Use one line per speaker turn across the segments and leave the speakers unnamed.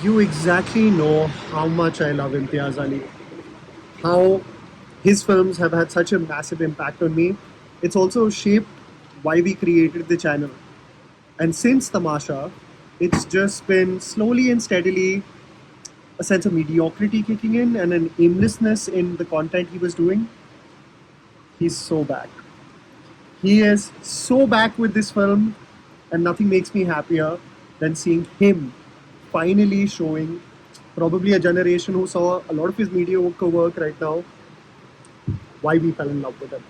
You exactly know how much I love Imtiaz Ali, how his films have had such a massive impact on me. It's also shaped why we created the channel. And since Tamasha, it's just been slowly and steadily a sense of mediocrity kicking in and an aimlessness in the content he was doing. He's so back. He is so back with this film, and nothing makes me happier than seeing him finally showing probably a generation who saw a lot of his mediocre work right now why we fell in love with him.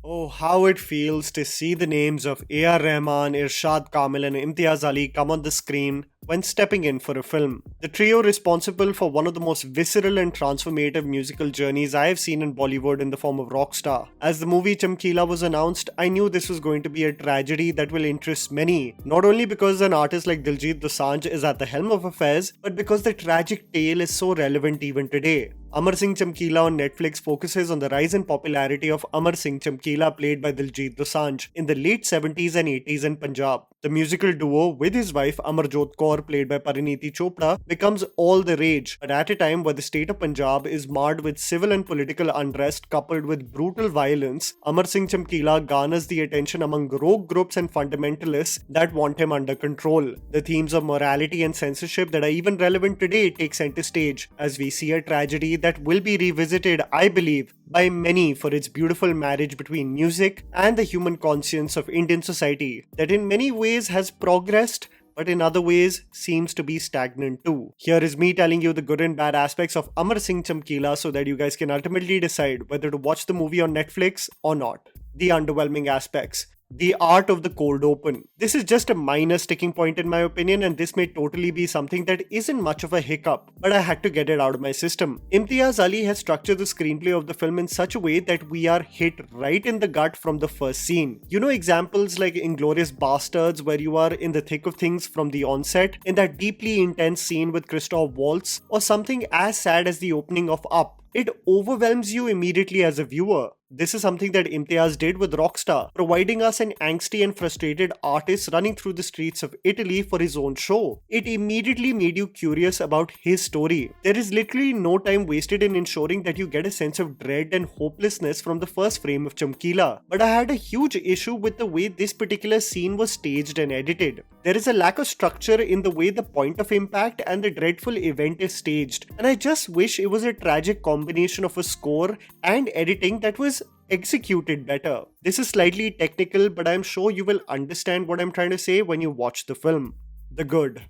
Oh, how it feels to see the names of A.R. Rahman, Irshad Kamil, and Imtiaz Ali come on the screen when stepping in for a film. The trio responsible for one of the most visceral and transformative musical journeys I have seen in Bollywood in the form of Rockstar. As the movie Chamkila was announced, I knew this was going to be a tragedy that will interest many, not only because an artist like Diljit Dosanjh is at the helm of affairs, but because the tragic tale is so relevant even today. Amar Singh Chamkila on Netflix focuses on the rise in popularity of Amar Singh Chamkila, played by Diljit Dosanjh, in the late 70s and 80s in Punjab. The musical duo with his wife Amarjot Kaur, played by Parineeti Chopra, becomes all the rage, but at a time where the state of Punjab is marred with civil and political unrest coupled with brutal violence, Amar Singh Chamkila garners the attention among rogue groups and fundamentalists that want him under control. The themes of morality and censorship that are even relevant today take center stage as we see a tragedy that will be revisited, I believe, by many for its beautiful marriage between music and the human conscience of Indian society that in many ways has progressed but in other ways seems to be stagnant too. Here is me telling you the good and bad aspects of Amar Singh Chamkila so that you guys can ultimately decide whether to watch the movie on Netflix or not. The underwhelming aspects. The art of the cold open. This is just a minor sticking point in my opinion, and this may totally be something that isn't much of a hiccup, but I had to get it out of my system. Imtiaz Ali has structured the screenplay of the film in such a way that we are hit right in the gut from the first scene. You know examples like Inglourious Bastards, where you are in the thick of things from the onset, in that deeply intense scene with Christoph Waltz, or something as sad as the opening of Up. It overwhelms you immediately as a viewer. This is something that Imtiaz did with Rockstar, providing us an angsty and frustrated artist running through the streets of Italy for his own show. It immediately made you curious about his story. There is literally no time wasted in ensuring that you get a sense of dread and hopelessness from the first frame of Chamkila. But I had a huge issue with the way this particular scene was staged and edited. There is a lack of structure in the way the point of impact and the dreadful event is staged, and I just wish it was a tragic combination of a score and editing that was executed better. This is slightly technical, but I'm sure you will understand what I'm trying to say when you watch the film. The good.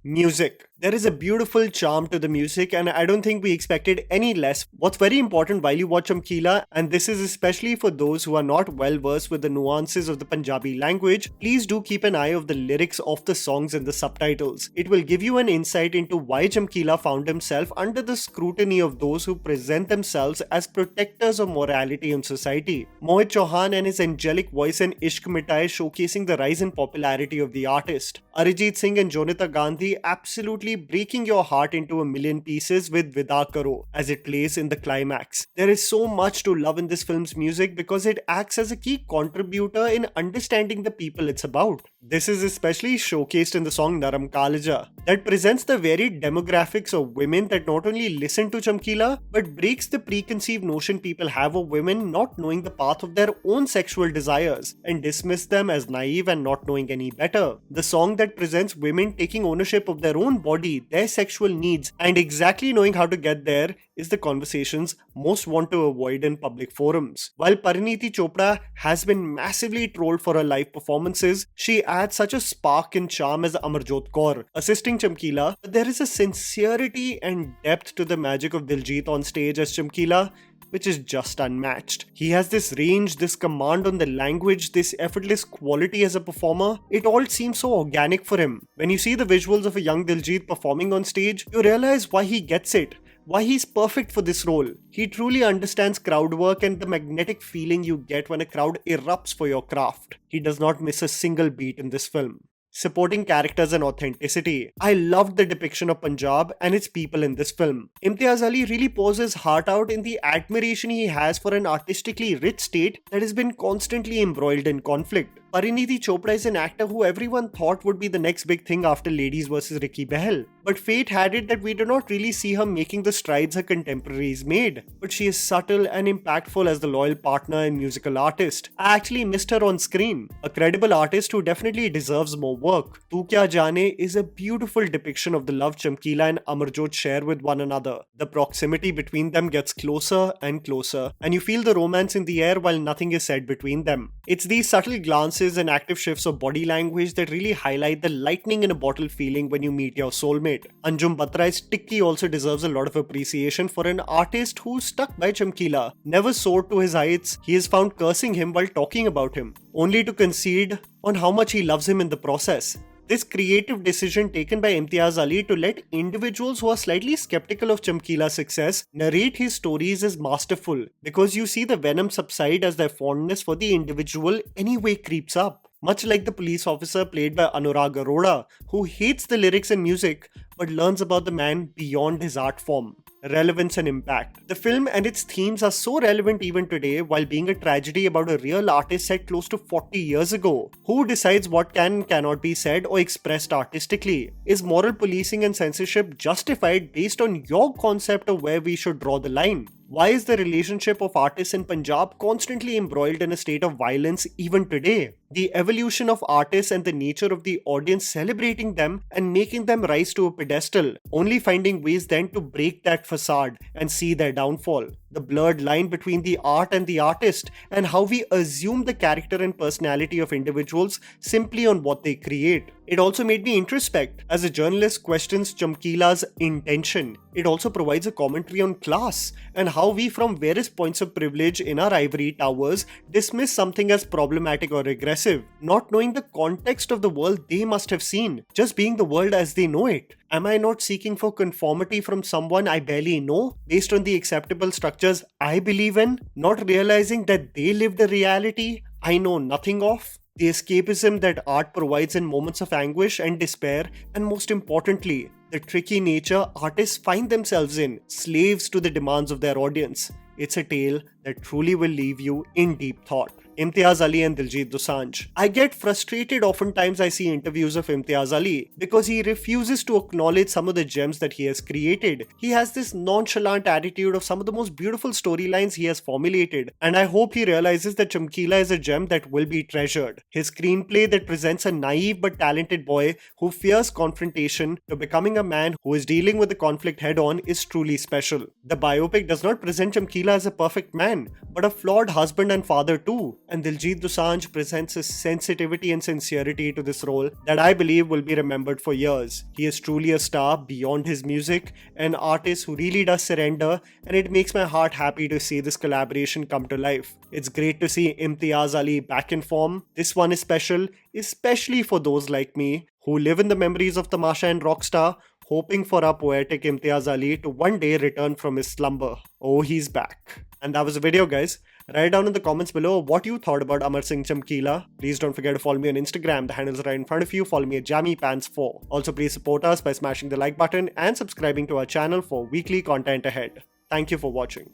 Music. There is a beautiful charm to the music, and I don't think we expected any less. What's very important while you watch Chamkila, and this is especially for those who are not well versed with the nuances of the Punjabi language, please do keep an eye of the lyrics of the songs and the subtitles. It will give you an insight into why Chamkila found himself under the scrutiny of those who present themselves as protectors of morality in society. Mohit Chauhan and his angelic voice and Ishq Mitai showcasing the rise in popularity of the artist. Arijit Singh and Jonita Gandhi absolutely breaking your heart into a million pieces with Vida Karo as it plays in the climax. There is so much to love in this film's music because it acts as a key contributor in understanding the people it's about. This is especially showcased in the song Naram Kalaja that presents the varied demographics of women that not only listen to Chamkila but breaks the preconceived notion people have of women not knowing the path of their own sexual desires and dismiss them as naive and not knowing any better. The song that presents women taking ownership of their own body, their sexual needs, and exactly knowing how to get there is the conversations most want to avoid in public forums. While Parineeti Chopra has been massively trolled for her live performances, she adds such a spark and charm as Amarjot Kaur, assisting Chamkila. But there is a sincerity and depth to the magic of Diljit on stage as Chamkila which is just unmatched. He has this range, this command on the language, this effortless quality as a performer. It all seems so organic for him. When you see the visuals of a young Diljit performing on stage, you realize why he gets it, why he's perfect for this role. He truly understands crowd work and the magnetic feeling you get when a crowd erupts for your craft. He does not miss a single beat in this film. supporting characters and authenticity. I loved the depiction of Punjab and its people in this film. Imtiaz Ali really pours his heart out in the admiration he has for an artistically rich state that has been constantly embroiled in conflict. Parineeti Chopra is an actor who everyone thought would be the next big thing after Ladies vs. Ricky Behel. But fate had it that we do not really see her making the strides her contemporaries made. But she is subtle and impactful as the loyal partner and musical artist. I actually missed her on screen. A credible artist who definitely deserves more work. Tu Kya Jaane is a beautiful depiction of the love Chamkila and Amarjot share with one another. The proximity between them gets closer and closer, and you feel the romance in the air while nothing is said between them. It's these subtle glances and active shifts of body language that really highlight the lightning in a bottle feeling when you meet your soulmate. Anjum Batrai's Tikki also deserves a lot of appreciation for an artist who stuck by Chamkila, never soared to his heights. He is found cursing him while talking about him, only to concede on how much he loves him in the process. This creative decision taken by Imtiaz Ali to let individuals who are slightly skeptical of Chamkila's success narrate his stories is masterful, because you see the venom subside as their fondness for the individual anyway creeps up. Much like the police officer played by Anurag Arora, who hates the lyrics and music but learns about the man beyond his art form. Relevance and impact. The film and its themes are so relevant even today while being a tragedy about a real artist set close to 40 years ago. Who decides what can and cannot be said or expressed artistically? Is moral policing and censorship justified based on your concept of where we should draw the line? Why is the relationship of artists in Punjab constantly embroiled in a state of violence even today? The evolution of artists and the nature of the audience celebrating them and making them rise to a pedestal, only finding ways then to break that facade and see their downfall. The blurred line between the art and the artist, and how we assume the character and personality of individuals simply on what they create. It also made me introspect as a journalist questions Chamkila's intention. It also provides a commentary on class and how we from various points of privilege in our ivory towers dismiss something as problematic or regressive, not knowing the context of the world they must have seen, just being the world as they know it. Am I not seeking for conformity from someone I barely know based on the acceptable structures I believe in, not realizing that they lived a reality I know nothing of? The escapism that art provides in moments of anguish and despair, and most importantly, the tricky nature artists find themselves in, slaves to the demands of their audience. It's a tale that truly will leave you in deep thought. Imtiaz Ali and Diljit Dosanjh. I get frustrated oftentimes I see interviews of Imtiaz Ali because he refuses to acknowledge some of the gems that he has created. He has this nonchalant attitude of some of the most beautiful storylines he has formulated, and I hope he realizes that Chamkila is a gem that will be treasured. His screenplay that presents a naive but talented boy who fears confrontation to becoming a man who is dealing with the conflict head on is truly special. The biopic does not present Chamkila as a perfect man, but a flawed husband and father too. And Diljit Dosanjh presents a sensitivity and sincerity to this role that I believe will be remembered for years. He is truly a star beyond his music, an artist who really does surrender, and it makes my heart happy to see this collaboration come to life. It's great to see Imtiaz Ali back in form. This one is special, especially for those like me who live in the memories of Tamasha and Rockstar, hoping for our poetic Imtiaz Ali to one day return from his slumber. Oh, he's back. And that was the video, guys. Write down in the comments below what you thought about Amar Singh Chamkila. Please don't forget to follow me on Instagram. The handles are right in front of you. Follow me at JammyPants4. Also, please support us by smashing the like button and subscribing to our channel for weekly content ahead. Thank you for watching.